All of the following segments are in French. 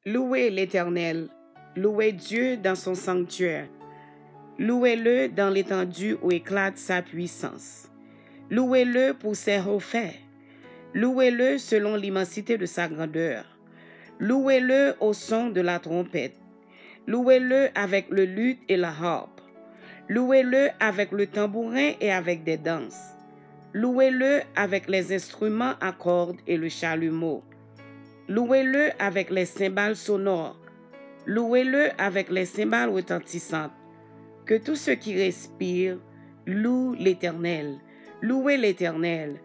Louez l'Éternel, louez Dieu dans son sanctuaire. Louez-le dans l'étendue où éclate sa puissance. Louez-le pour ses hauts faits. Louez-le selon l'immensité de sa grandeur. Louez-le au son de la trompette. Louez-le avec le luth et la harpe. Louez-le avec le tambourin et avec des danses. Louez-le avec les instruments à cordes et le chalumeau. Louez-le avec les cymbales sonores. Louez-le avec les cymbales retentissantes. Que tous ceux qui respirent louent l'Éternel. Louez l'Éternel.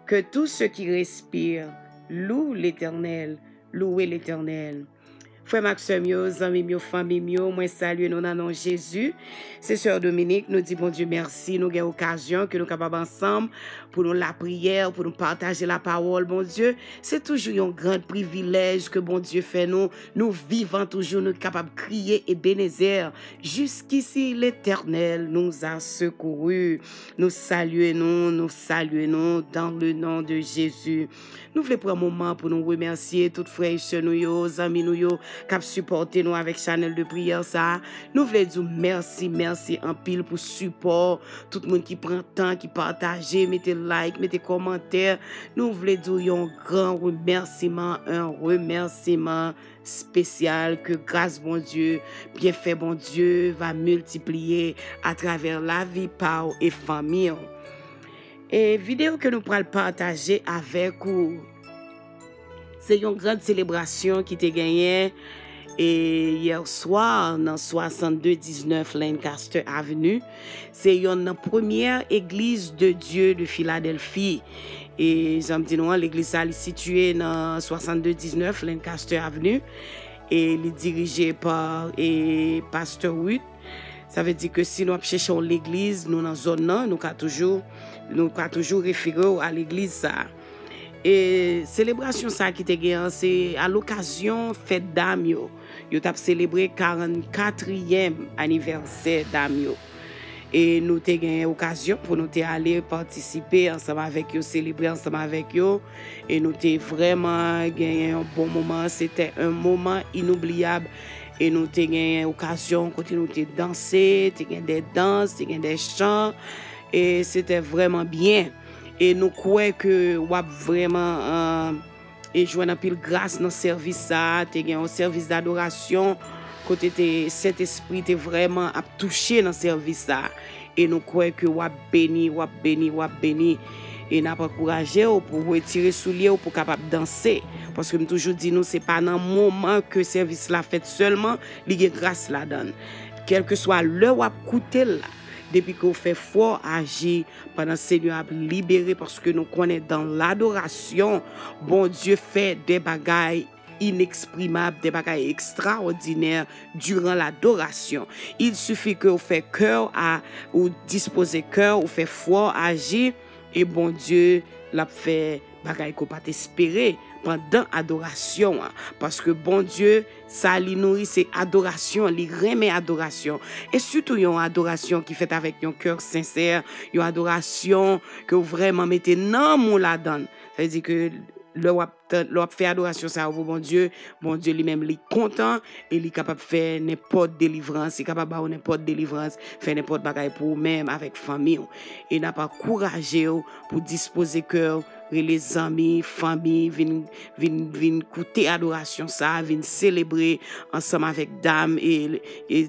Que tous ceux qui respirent louent l'Éternel. Louez l'Éternel. Frère Maxime, amis, famille, moi salue nous dans le nom de Jésus. C'est Sœur Dominique, nous dit bon Dieu merci, nous avons occasion que nous capables ensemble pour nous la prière, pour nous partager la parole, bon Dieu. C'est toujours un grand privilège que bon Dieu fait nous vivons toujours, nous capables de crier et bénézer. Jusqu'ici, l'Éternel nous a secourus. Nous saluons dans le nom de Jésus. Nous voulons prendre un moment pour nous remercier toutes frères et sœurs, nous, amis, nous, qui ont supporté nous avec Chanel de prière ça. Nous voulons dire merci en pile pour support. Tout le monde qui prend le temps, qui partage, mettez like, mettez commentaires. Nous voulons dire un grand remerciement, spécial que grâce bon Dieu, bienfait bon Dieu va multiplier à travers la vie par et famille. Et vidéo que nous pourrons partager avec vous, c'est une grande célébration qui était gagnée hier soir dans 6219 Lancaster Avenue. C'est une première église de Dieu de Philadelphie. Et j'aime dire l'église est située dans 6219 Lancaster Avenue et elle est dirigée par Pasteur Wood. Ça veut dire que si nous cherchons l'église, nous dans la zone, nous avons toujours référé à l'église. Et célébration ça qui te c'est à l'occasion fête d'âme yo t'a célébré 44e anniversaire d'âme yo. Et nous avons eu l'occasion pour nous aller participer ensemble avec eux, célébrer ensemble avec eux. Et nous avons vraiment gagné un bon moment. C'était un moment inoubliable. Et nous avons eu l'occasion de nous danser, des danses, des chants. Et c'était vraiment bien. Et nous croyons que nous avons vraiment joué un pile grâce dans le service. Nous avons un service d'adoration. Côté Saint-Esprit était vraiment à toucher dans le service. Et nous croyons que nous avons béni. Et nous avons encouragé pour retirer souliers pour capable danser. Parce que nous toujours dit nous, ce n'est pas dans le moment que le service l'a fait seulement, il y a grâce la donne. Quel que soit l'heure où vous écoutez là, depuis qu'on fait fort agir pendant le Seigneur a libéré parce que nous connaissons dans l'adoration, bon Dieu fait des bagailles inexprimables, des bagailles extraordinaires durant l'adoration. Il suffit que vous fait cœur ou disposer cœur ou fait fort agir et bon Dieu l'a fait bagaille qu'on pas espérer pendant adoration parce que bon Dieu ça lui nourrit c'est adoration, lui remet adoration et surtout une adoration qui fait avec un cœur sincère, une adoration que vous vraiment mettez dans mon la donne. Ça veut dire que l'on fait adoration ça au bon Dieu lui-même il est content et il est capable de faire n'importe délivrance, il est capable de n'importe délivrance, faire n'importe bagaille pour même avec famille et n'a pas courageux pour disposer cœur les amis, famille, viennent écouter adoration ça, viennent célébrer ensemble avec Dame et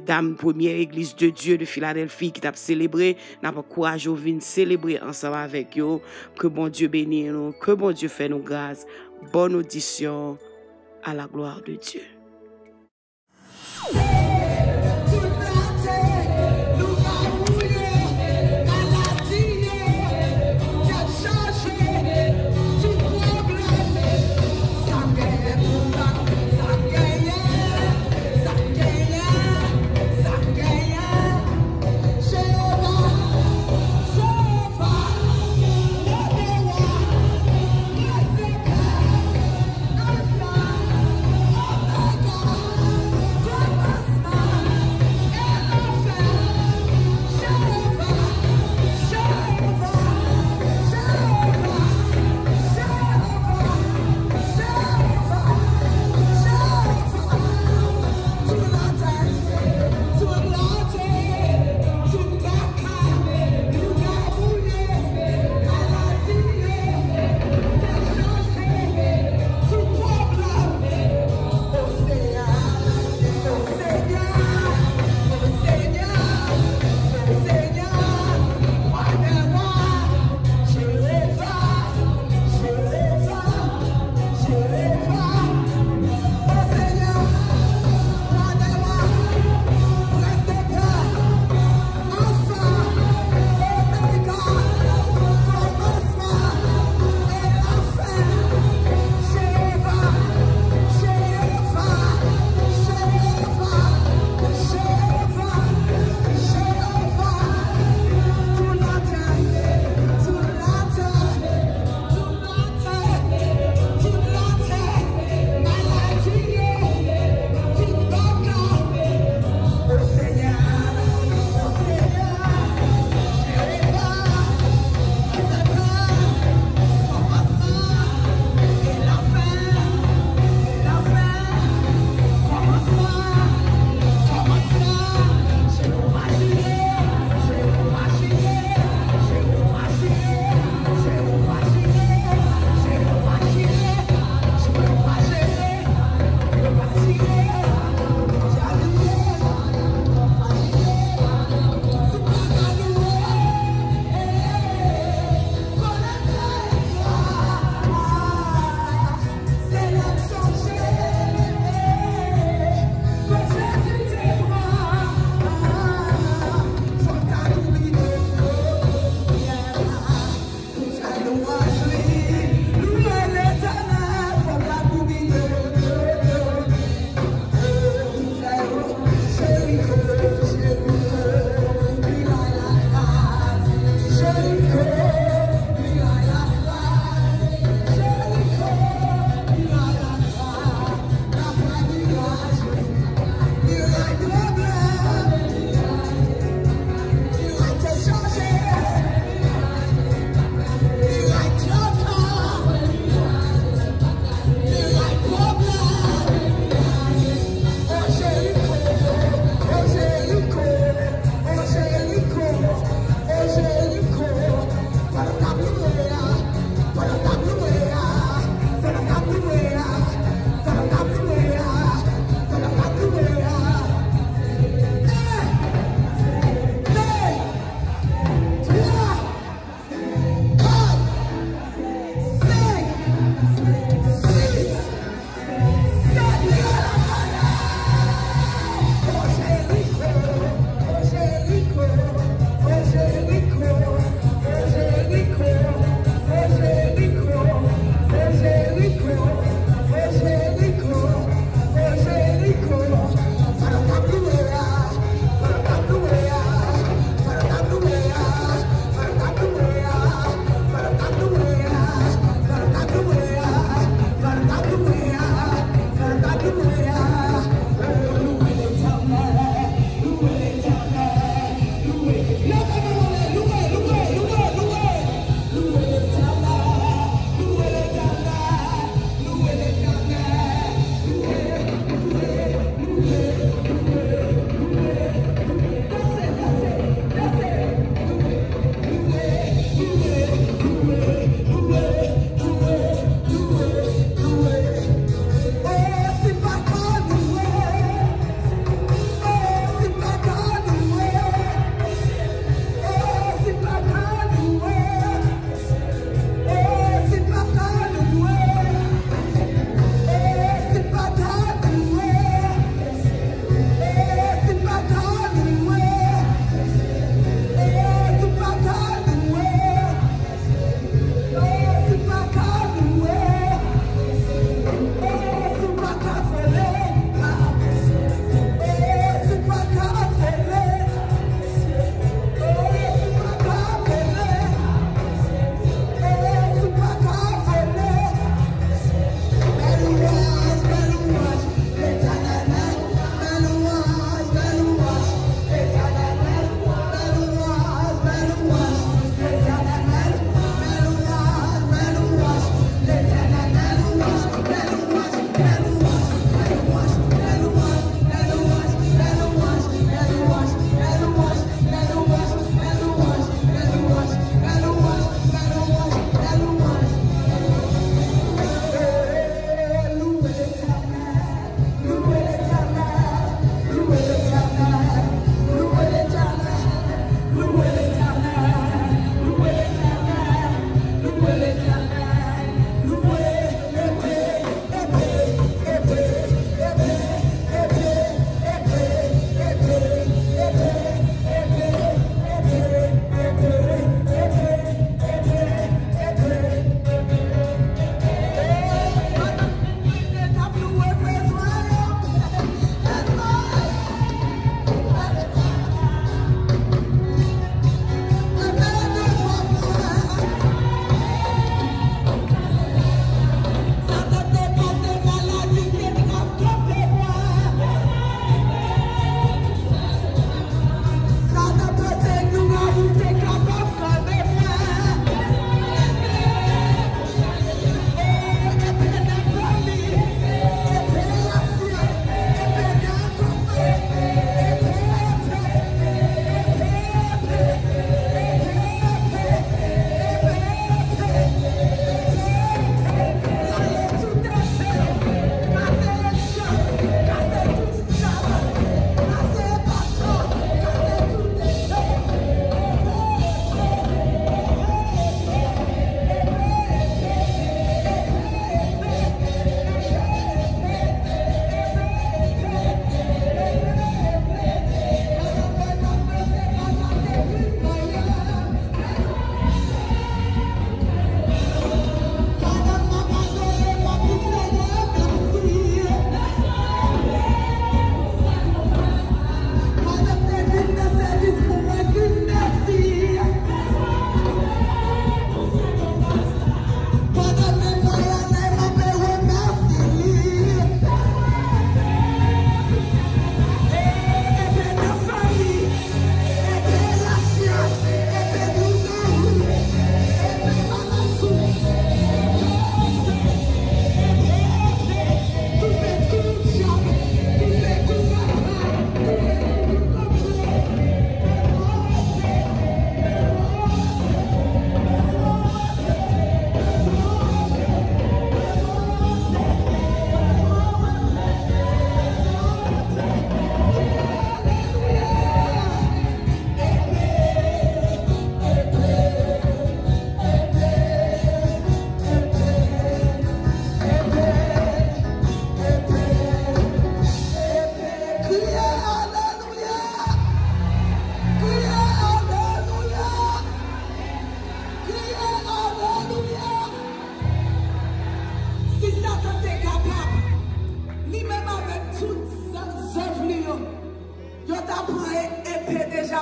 Dame première église de Dieu de Philadelphie qui t'a célébré, n'a pas courage viennent célébrer ensemble avec eux, que bon Dieu bénisse nous, que bon Dieu fait nous grâce. Bonne audition à la gloire de Dieu.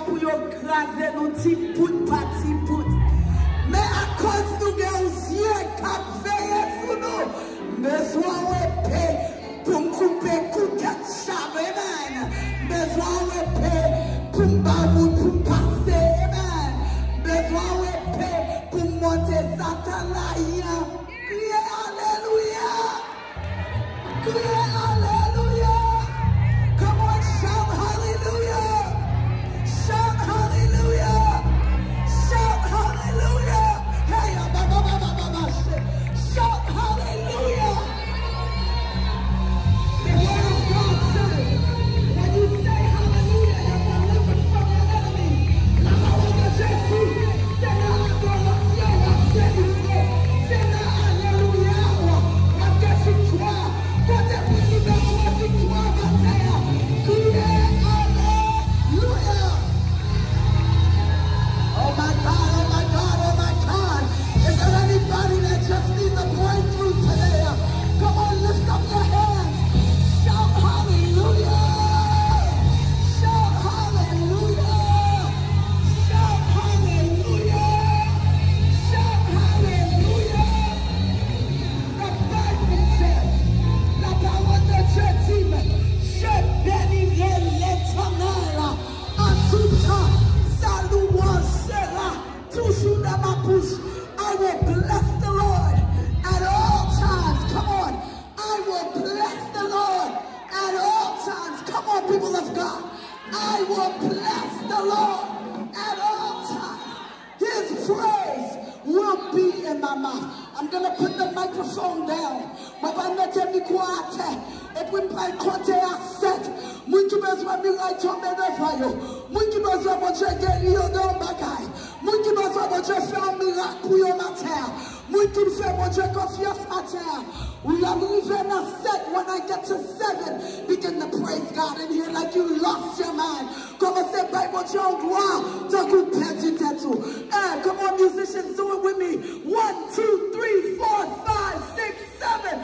pour écraser nous petit bout par petit bout. Mais à cause nous avons yeux qui veillent sur nous, besoin de paix pour me couper coup de chave, amen. Besoin de paix pour me battre, pour me passer, amen. Besoin de paix pour monter Satan là. Criez alléluia. Criez alléluia. Come on, shout hallelujah. Shout hallelujah. Shout hallelujah. Hey, shout hallelujah. The word of God says, when you say hallelujah, you're delivered from your enemies. La parole de Jésus, c'est l'adoration à délivré. C'est l'alléluia à des victoires. Quand t'es pour nous donner la victoire, bataille. Criez alléluia. Oh my God, oh my God, oh my God. Is there anybody that just needs a breakthrough today? Come on, lift up your hands. Shout hallelujah. Shout hallelujah. Shout hallelujah. Shout hallelujah. The Bible says, la parole de Dieu dit, je bénirai l'Éternel en tout temps. Sa louange sera toujours dans ma bouche. I will bless the Lord at all times. Come on. I will bless the Lord at all times. Come on, people of God. I will bless the Lord at all times. His praise will be in my mouth. I'm going to put the microphone down. Je vais mettre mes croix à terre. Et puis, je vais compter à 7. Moi qui besoin de miracle tomber devant vous. Moi qui besoin de Dieu guérir dans le bagaille. Moi qui besoin de Dieu faire un miracle pour vous matin. Moi qui me fais mon Dieu confiance matin. We are moving at 7. When I get to 7, begin to praise God in here like you lost your mind. Commencez par mon Dieu en gloire. Tant que vous perdez tête. Come on, musicians, do it with me. 1, 2, 3, 4, 5, 6, 7.